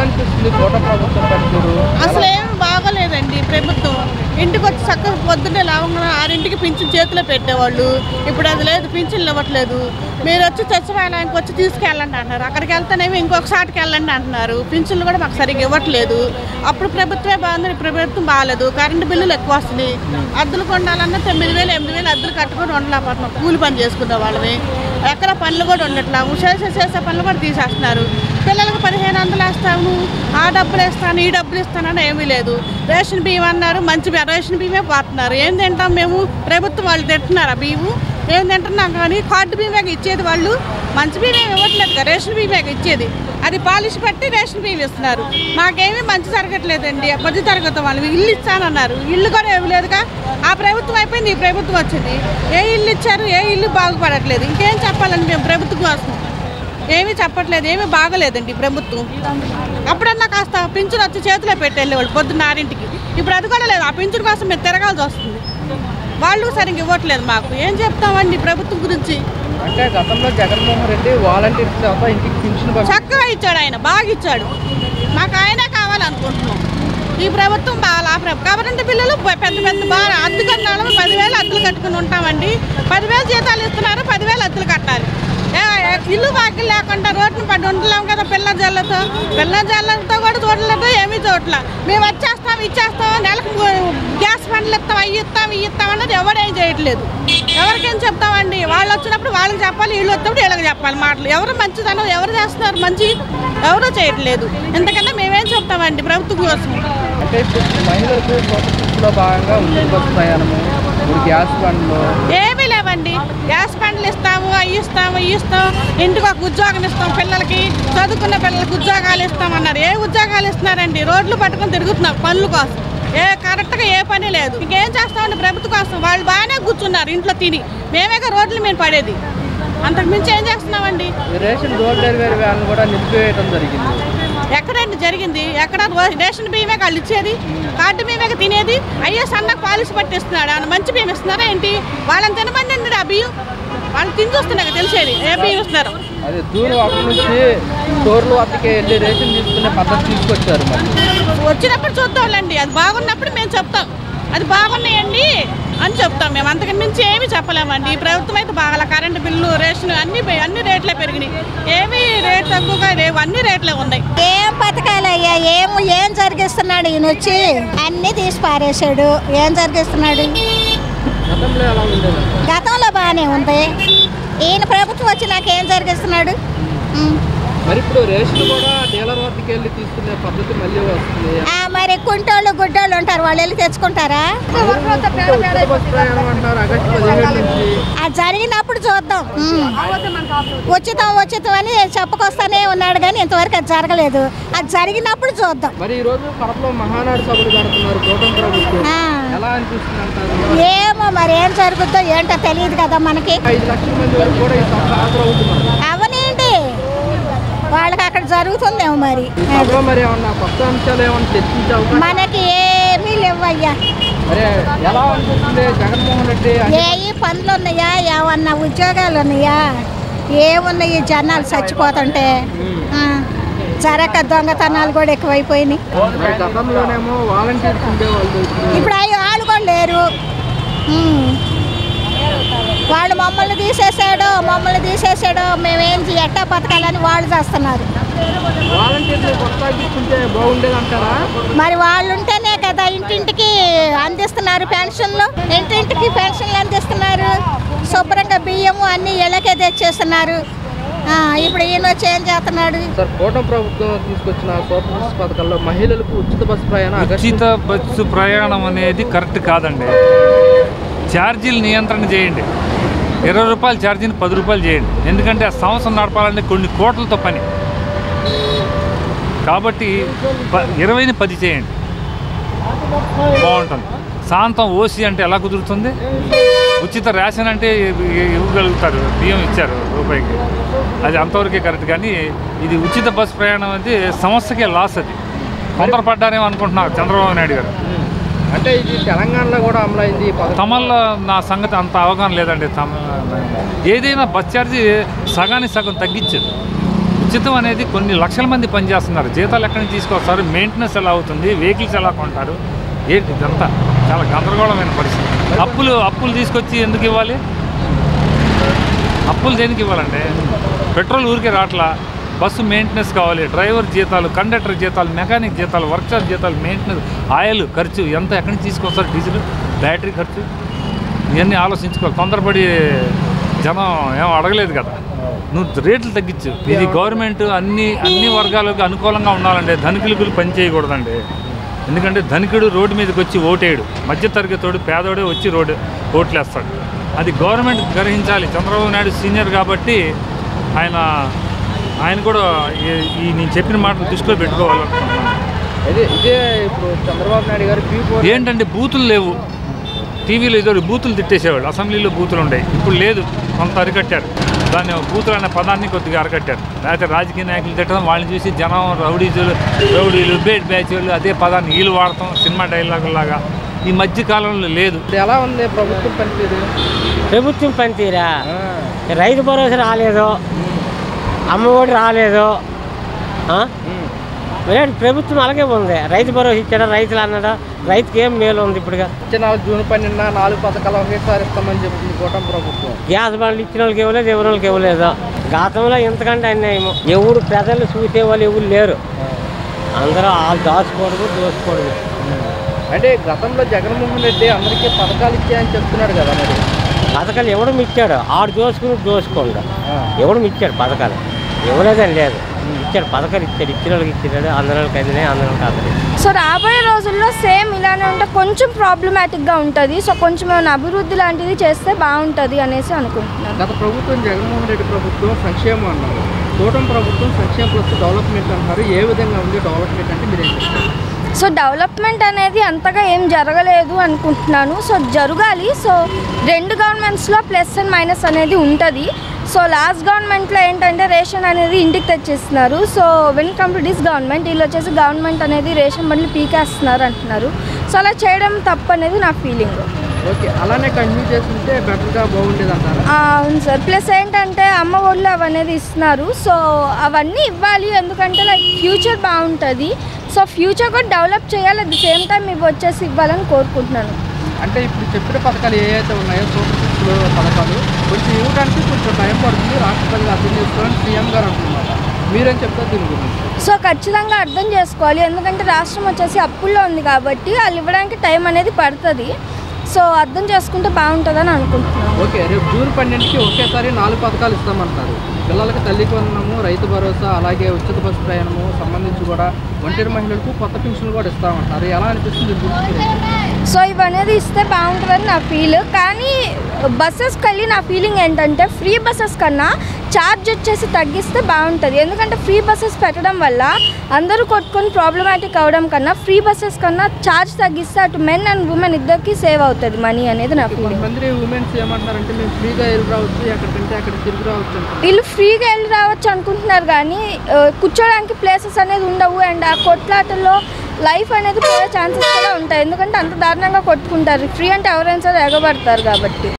అనిపిస్తుంది కూటమి ప్రభుత్వం పనితీరు? అసలు ఏమి బాగోలేదండి ప్రభుత్వం. ఇంటికి వచ్చి చక్కగా పొద్దున్నే లావంగా 6ంటికి పింఛన్ చేతిలో పెట్టేవాళ్ళు. ఇప్పుడు అది లేదు, పింఛన్లు ఇవ్వట్లేదు. మీరు వచ్చి సచివాలయానికి వచ్చి తీసుకెళ్ళండి అంటున్నారు. అక్కడికి వెళ్తేనేమో ఇంకొక సాటికి వెళ్ళండి అంటున్నారు. పింఛన్లు కూడా మాకు సరిగ్గా ఇవ్వట్లేదు. అప్పుడు ప్రభుత్వమే బాగుంది, ప్రభుత్వం బాగాలేదు. కరెంటు బిల్లులు ఎక్కువ వస్తున్నాయి. అద్దెలు కొండాలన్నా 9,000 8,000 అద్దెలు కట్టుకొని ఉండలేకపోతున్నాం. కూలి పని చేసుకునే వాళ్ళని. ఎక్కడ పనులు కూడా ఉండట్లేదు. చేసే పనులు కూడా తీసేస్తున్నారు. పిల్లలకు 1,500 వేస్తాను, ఆ డబ్బులు ఇస్తాను, ఈ డబ్బులు ఇస్తానని ఏమీ లేదు. రేషన్ బియ్యం అన్నారు, మంచి రేషన్ బియ్యమే పోతున్నారు. ఏం తింటాం మేము? ప్రభుత్వం వాళ్ళు తింటున్నారా బియ్యము? ఏం తింటున్నాం కానీ కార్డు బియ్యమే ఇచ్చేది వాళ్ళు. మంచి బియ్యం ఇవ్వట్లేదు కదా, రేషన్ బియ్యమే ఇచ్చేది. అది పాలిష్ పట్టి రేషన్ బియ్యం ఇస్తున్నారు. మాకేమీ మంచి జరగట్లేదండి. మధ్య తరగతి వాళ్ళు ఇల్లు ఇస్తానన్నారు, ఇల్లు కూడా ఇవ్వలేదుగా. ఆ ప్రభుత్వం అయిపోయింది, ఈ ప్రభుత్వం వచ్చింది. ఏ ఇల్లు ఇచ్చారు? ఏ ఇల్లు బాగుపడట్లేదు. ఇంకేం చెప్పాలండి మేము ప్రభుత్వం కోసం? ఏమీ చెప్పట్లేదు, ఏమీ బాగలేదండి ప్రభుత్వం. అప్పుడన్నా కాస్త పింఛన్ వచ్చి చేతిలో పెట్టి వెళ్ళేవాళ్ళు పొద్దున్న 6ంటికి. ఇప్పుడు అది కూడా లేదు. ఆ పింఛన్ కోసం మేము తిరగాల్సి వస్తుంది. వాళ్ళు సరిగ్గా ఇవ్వట్లేదు మాకు. ఏం చెప్తామండి ప్రభుత్వం గురించి? అంటే గతంలో జగన్మోహన్ రెడ్డి వాలంటీర్స్ ఇంటికి పింఛన్ చక్కగా ఇచ్చాడు, ఆయన బాగా ఇచ్చాడు. మాకు ఆయనే కావాలనుకుంటున్నాం. ఈ ప్రభుత్వం బాగా కరెంటు బిల్లులు పెద్ద బాగా అద్దె కట్టాలి. 10,000 అద్దెలు కట్టుకుని ఉంటామండి. 10,000 జీతాలు ఇస్తున్నారు, 10,000 అద్దెలు కట్టాలి. ఇల్లు బాకీ లేకుండా రోడ్డును పడి ఉండలేము కదా. పిల్ల జల్లతో కూడా చూడలేదు, ఏమీ చూడలే. మేము ఇచ్చేస్తాం, నెలకు గ్యాస్ బండ్లు ఇవి ఇస్తాం అన్నది ఎవరేం చేయట్లేదు. ఎవరికేం చెప్తామండి? వాళ్ళు వచ్చినప్పుడు వాళ్ళకి చెప్పాలి, వీళ్ళు వచ్చినప్పుడు వీళ్ళకి చెప్పాలి మాటలు. ఎవరు మంచిదనం ఎవరు చేస్తున్నారు? మంచి ఎవరూ చేయట్లేదు. ఎందుకంటే మేమేం చెప్తామండి ప్రభుత్వం కోసం? ఏమీ లేవండి. గ్యాస్ బండ్లు ఇస్తాము, అవి ఇస్తాం. ఇంటికి ఒక ఉద్యోగం ఇస్తాం, పిల్లలకి చదువుకున్న పిల్లలకి ఉద్యోగాలు ఇస్తామన్నారు. ఏ ఉద్యోగాలు ఇస్తున్నారండి? రోడ్లు పట్టుకొని తిరుగుతున్నాం పనుల కోసం. కరెక్ట్గా ఏ పని లేదు. ఇంకేం చేస్తామండి ప్రభుత్వం కోసం? వాళ్ళు బాగానే కూర్చున్నారు ఇంట్లో తిని. మేమేగా రోడ్లు మేము పడేది. అంతకు మించి ఏం చేస్తున్నామండి? రేషన్ డోర్ డెలివరీ వ్యాన్ కూడా నిలిపివేయడం జరిగింది. ఎక్కడండి జరిగింది? ఎక్కడ రేషన్ బియ్యమే వాళ్ళు ఇచ్చేది, కార్డు బియ్యమే తినేది. అయ్యే సన్నకు పాలిసి పట్టిస్తున్నాడు. ఆయన మంచి బియ్యం ఇస్తున్నారా ఏంటి? వాళ్ళని తినమండి ఆ బియ్యం. వాళ్ళు తిని చూస్తున్నాక తెలిసేది ఏ బియ్యం ఇస్తున్నారు. అదే దూరం అక్కడి నుంచి స్టోర్లు వద్దకే వెళ్ళి రేషన్ తీసుకునే పద్ధతి తీసుకొచ్చారు. వచ్చినప్పుడు చూద్దాంలేండి. అది బాగున్నప్పుడు మేము చెప్తాం అది బాగున్నాయండి అని చెప్తాం. మేము అంతకు మించి ఏమి చెప్పలేమండి. ఈ ప్రభుత్వం అయితే బాగా కరెంటు బిల్లు, రేషన్ అన్ని రేట్లే పెరిగినాయి. ఏమి రేట్ తక్కువగా లేవు, అన్ని రేట్లే ఉన్నాయి. ఏం బతకాలయ్యా? ఏం జరిగిస్తున్నాడు ఈయన? వచ్చి అన్ని తీసి పారేశాడు. ఏం జరిగిస్తున్నాడు? గతంలో బాగానే ఉంది. ఈయన ప్రభుత్వం వచ్చి నాకేం జరిగిస్తున్నాడు? మరి ఇప్పుడు రేషన్ కూడా డీలర్ వద్దకు వెళ్ళి తీసుకునే పద్ధతి మళ్ళీ వస్తుంది. మరి కుంటోళ్ళు గుడ్డోళ్ళు ఉంటారు, వాళ్ళు వెళ్ళి తెచ్చుకుంటారా? అది జరిగినప్పుడు చూద్దాం. ఉచితం అని చెప్పుకొస్తానే ఉన్నాడు కానీ ఇంతవరకు అది జరగలేదు. అది జరిగినప్పుడు చూద్దాం. మరి ఈ రోజు కడపలో మహానాడు సభలు జరుగుతున్నారు కూటమి ప్రభుత్వం. ఎలా అనిపిస్తుంది అంటారు? ఏమో మరి ఏం జరుగుద్దో ఏంటో తెలియదు కదా మనకి. 5 లక్షల మంది వరకు కూడా ఈ సభ హాజరవుతున్నారు. అవనేంటి వాళ్ళకి అక్కడ జరుగుతుందేమో మరి. మనకి ఏమీ లేవయ్యా. ఏ పనులు ఉన్నాయా? ఏమన్నా ఉద్యోగాలు ఉన్నాయా? ఏమున్నాయి? జనాలు చచ్చిపోతుంటే జరక దొంగతనాలు కూడా ఎక్కువైపోయినాయి. ఇప్పుడు వాళ్ళు కూడా లేరు. వాళ్ళు మమ్మల్ని తీసేసాడో మేమేం ఎట్టా బతకాలని వాళ్ళు చేస్తున్నారు. మరి వాళ్ళు ఉంటేనే కదా ఇంటింటికి అందిస్తున్నారు పెన్షన్లు. ఇంటింటికి పెన్షన్లు అందిస్తున్నారు. శుభ్రంగా బియ్యము అన్ని ఇళ్ళకే తెచ్చేస్తున్నారు. ఇప్పుడు ఈయన వచ్చి ఏం చేస్తున్నాడు? కూటమి ప్రభుత్వం తీసుకొచ్చిన సూపర్ పథకాల్లో మహిళలకు ఉచిత బస్సు ప్రయాణం అనేది కరెక్ట్ కాదండి. ఛార్జీలు నియంత్రణ చేయండి. 20 రూపాయల ఛార్జీని 10 రూపాయలు చేయండి. ఎందుకంటే ఆ సంవత్సరం నడపాలంటే కొన్ని కోట్లతో పని కాబట్టి 20ని 10 చేయండి, బాగుంటుంది. శాంతం ఓసీ అంటే ఎలా కుదురుతుంది? ఉచిత రేషన్ అంటే ఇవ్వగలుగుతారు, బియ్యం ఇచ్చారు రూపాయికి, అది అంతవరకే కరెక్ట్. కానీ ఇది ఉచిత బస్సు ప్రయాణం అనేది సంస్థకే లాస్. అది తొందరపడ్డారేమో అనుకుంటున్నారు చంద్రబాబు నాయుడు గారు. అంటే ఇది తెలంగాణలో కూడా అమలైంది. తమల్లో నా సంగతి అంత అవగాహన లేదండి. ఏదైనా బస్ ఛార్జీ సగానికి సగం తగ్గించారు. ఉచితం అనేది కొన్ని లక్షల మంది పనిచేస్తున్నారు, జీతాలు ఎక్కడి నుంచి తీసుకొస్తారు, మెయింటెనెన్స్ ఎలా అవుతుంది, వెహికల్స్ ఎలా కొంటారు, ఏంటి ఇదంతా చాలా గందరగోళమైన పరిస్థితి. అప్పులు తీసుకొచ్చి ఎందుకు ఇవ్వాలి? అప్పులు దేనికి ఇవ్వాలండి? పెట్రోల్ ఊరికే రాట్లా, బస్సు మెయింటెనెన్స్ కావాలి, డ్రైవర్ జీతాలు, కండక్టర్ జీతాలు, మెకానిక్ జీతాలు, వర్క్షాప్ జీతాలు, మెయింటెనెన్స్, ఆయిల్ ఖర్చు ఎంత ఎక్కడి నుంచి తీసుకొస్తారు, డీజిల్, బ్యాటరీ ఖర్చు, ఇవన్నీ ఆలోచించుకోవాలి. తొందరపడి జనం ఏం అడగలేదు కదా, నువ్వు రేట్లు తగ్గించు. ఇది గవర్నమెంట్ అన్ని వర్గాలకు అనుకూలంగా ఉండాలండి, ధనికులకు పని చేయకూడదండి. ఎందుకంటే ధనికుడు రోడ్డు మీదకి వచ్చి ఓటేయడు, మధ్యతరగతోడు పేదోడే వచ్చి ఓట్లేస్తాడు. అది గవర్నమెంట్ గ్రహించాలి. చంద్రబాబు నాయుడు సీనియర్ కాబట్టి ఆయన కూడా నేను చెప్పిన మాటలు దృష్టిలో పెట్టుకోవాలనుకుంటున్నాను. ఇదే ఇప్పుడు చంద్రబాబు నాయుడు గారు ఏంటంటే బూతులు లేవు, టీవీలో ఏదో బూతులు తిట్టేసేవాళ్ళు, అసెంబ్లీలో బూతులు ఉండేవి, ఇప్పుడు లేదు, కొంత అరికట్టారు. దాన్ని బూతులు అనే పదాన్ని కొద్దిగా అరికట్టారు. లేకపోతే రాజకీయ నాయకులు తిట్టడం, వాళ్ళని చూసి జనం రౌడీలు బేట్ బ్యాచ్ వాళ్ళు అదే పదాన్ని వీళ్ళు వాడతాం, సినిమా డైలాగులాగా. ఈ మధ్య కాలంలో లేదు. ఎలా ఉంది ప్రభుత్వం పనితీరు? ప్రభుత్వం పనితీరా, రైతు భరోసా రాలేదు, అమ్మఒడి రాలేదు, ప్రభుత్వం అలాగే ఉంది. రైతు భరోసా ఇచ్చాడా, రైతులు అన్నాడా, రైతుకి ఏం మేలు ఉంది? ఇప్పుడుగా జూన్ 12 4 పథకాలు ఒకేసారి ఇస్తామని చెప్తుంది కూటమి ప్రభుత్వం. గ్యాస్ బండ్లు ఇచ్చిన వాళ్ళకి ఇవ్వలేదు, ఎవరి వాళ్ళకి ఇవ్వలేదు. గతంలో ఎంతకంటే అన్యాయము. ఎవరు ప్రజలు చూసే వాళ్ళు ఎవరు లేరు, అందరూ వాళ్ళు దోసుకోవడము. అంటే గతంలో జగన్మోహన్ రెడ్డి అందరికీ పథకాలు ఇచ్చాయని చెప్తున్నాడు కదా, మరి పథకాలు ఎవడం ఇచ్చాడు? ఆడు దోసుకోండి, ఎవడం ఇచ్చాడు పథకాలు? ఇవ్వలేదని లేదు, ఇచ్చాడు పథకాలు, ఇచ్చిన వాళ్ళకి ఇచ్చాడు, అందరికి అందినాయి, అందరికి అందలేదు. సో రాబోయే రోజుల్లో సేమ్ ఇలానే ఉంటే కొంచెం ప్రాబ్లమాటిక్గా ఉంటుంది. సో కొంచెం ఏమైనా అభివృద్ధి లాంటిది చేస్తే బాగుంటుంది అనేసి అనుకుంటున్నాను. గత ప్రభుత్వం జగన్మోహన్ రెడ్డి ప్రభుత్వం సంక్షేమం అన్నారు, కూటమి ప్రభుత్వం సంక్షేమ ప్లస్ డెవలప్మెంట్ అన్నారు. ఏ విధంగా ఉంది డెవలప్మెంట్ అంటే మీరేం చెప్తారు? సో డెవలప్మెంట్ అనేది అంతగా ఏం జరగలేదు అనుకుంటున్నాను. సో జరగాలి. సో రెండు గవర్నమెంట్స్లో ప్లస్ అండ్ మైనస్ అనేది ఉంటుంది. సో లాస్ట్ గవర్నమెంట్లో ఏంటంటే రేషన్ అనేది ఇంటికి తెచ్చిస్తున్నారు. So when come to this government, వీళ్ళు వచ్చేసి గవర్నమెంట్ అనేది రేషన్ బండ్లు పీకేస్తున్నారు అంటున్నారు. సో అలా చేయడం తప్పు అనేది నా ఫీలింగ్. ఓకే, అలానే కంటిన్యూ చేస్తుంటే బెటర్గా బాగుండేది అంటారా? అవును సార్. ప్లస్ ఏంటంటే అమ్మ ఒళ్ళు అవనేది ఇస్తున్నారు. సో అవన్నీ ఇవ్వాలి, ఎందుకంటే లైక్ ఫ్యూచర్ బాగుంటుంది. సో ఫ్యూచర్ కూడా డెవలప్ చేయాలి, అట్ ది సేమ్ టైం ఇవి వచ్చేసి ఇవ్వాలని కోరుకుంటున్నాను. అంటే ఇప్పుడు చెప్పిన పథకాలు ఏవైతే ఉన్నాయో సూపర్ సిక్స్ పథకాలు కొంచెం ఇవ్వడానికి కొంచెం టైం పడుతుంది, రాష్ట్రపతిగా అర్థం చేసుకోవాలని సీఎం గారు అంటున్నారు. మీరేం చెప్తారు దీని గురించి? సో ఖచ్చితంగా అర్థం చేసుకోవాలి, ఎందుకంటే రాష్ట్రం వచ్చేసి అప్పుల్లో ఉంది కాబట్టి వాళ్ళు ఇవ్వడానికి టైం అనేది పడుతుంది. సో అర్థం చేసుకుంటే బాగుంటుందని అనుకుంటున్నాను. ఓకే, రేపు జూన్ 12కి ఒకేసారి 4 పథకాలు ఇస్తామంటారు. పిల్లలకి తల్లికి వందనము, రైతు భరోసా, అలాగే ఉచిత బస్సు ప్రయాణము సంబంధించి కూడా ఒంటరి మహిళలకు కొత్త పెన్షన్లు కూడా ఇస్తామంటారు. ఎలా అనిపిస్తుంది? సో ఇవనేది ఇస్తే బాగుంటుందని నా ఫీల్. కానీ బస్సెస్కి వెళ్ళి నా ఫీలింగ్ ఏంటంటే ఫ్రీ బస్సెస్ కన్నా ఛార్జ్ వచ్చేసి తగ్గిస్తే బాగుంటుంది. ఎందుకంటే ఫ్రీ బస్సెస్ పెట్టడం వల్ల అందరూ కొట్టుకొని ప్రాబ్లమాటిక్ అవడం కన్నా ఫ్రీ బస్సెస్ కన్నా ఛార్జ్ తగ్గిస్తే అటు మెన్ అండ్ ఉమెన్ ఇద్దరికి సేవ్ అవుతుంది మనీ అనేది నా ఫీలింగ్. కొంతమంది ఉమెన్స్ ఏమంటారంటే మేము ఫ్రీగా వెళ్ళి రావచ్చు, ఎక్కడికంటే అక్కడ తిరిగి రావచ్చు. వీళ్ళు ఫ్రీగా వెళ్ళి రావచ్చు అనుకుంటున్నారు, కానీ కూర్చోడానికి ప్లేసెస్ అనేది ఉండవు. అండ్ ఆ కొట్లాటల్లో లైఫ్ అనేది పోయే ఛాన్సెస్ కూడా ఉంటాయి, ఎందుకంటే అంత దారుణంగా కొట్టుకుంటారు. ఫ్రీ అంటే ఎవరైనా సరే ఎగబడతారు కాబట్టి.